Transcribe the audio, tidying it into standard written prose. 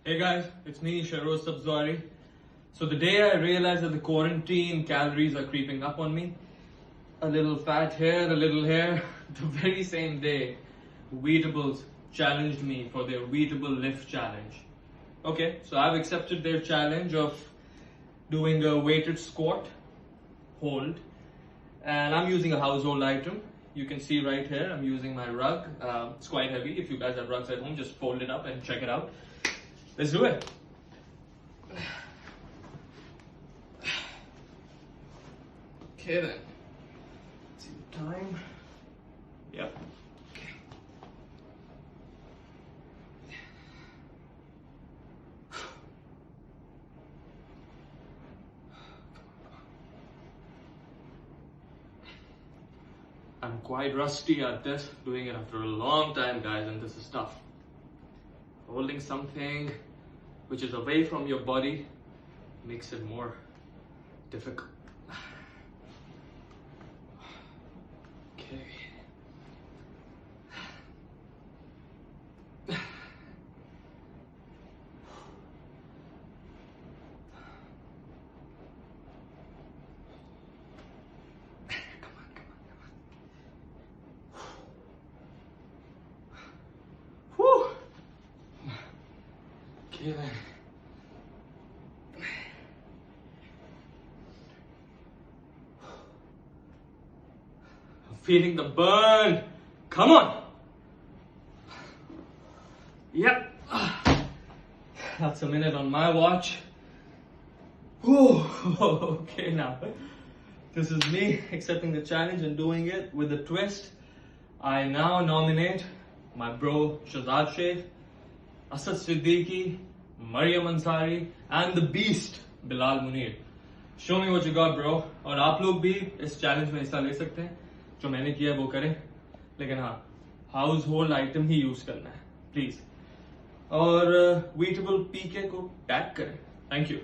Hey guys, it's me, Shahroz Sabzwari. So the day I realized that the quarantine calories are creeping up on me, a little fat here, a little here, the very same day, Wheatables challenged me for their Wheatable lift challenge. Okay, so I've accepted their challenge of doing a weighted squat, hold, and I'm using a household item. You can see right here, I'm using my rug. It's quite heavy. If you guys have rugs at home, just fold it up and check it out. Let's do it. Okay then. Let's see the time. Yep. Okay. I'm quite rusty at this, doing it after a long time, guys, and this is tough. Holding something which is away from your body makes it more difficult. Okay. Okay then. I'm feeling the burn. Come on. Yep. That's a minute on my watch. Whew. Okay now. This is me accepting the challenge and doing it with a twist. I now nominate my bro Shahroz, Asad Siddiqui, Maryam Ansari, and the beast Bilal Munir. Show me what you got, bro. और आप लोग भी इस challenge में हिस्सा ले सकते हैं. जो मैंने किया वो करें, लेकिन हाँ, हाउस होल्ड आइटम ही यूज करना है, प्लीज. और Wheatable पीके को टैग करें. Thank you.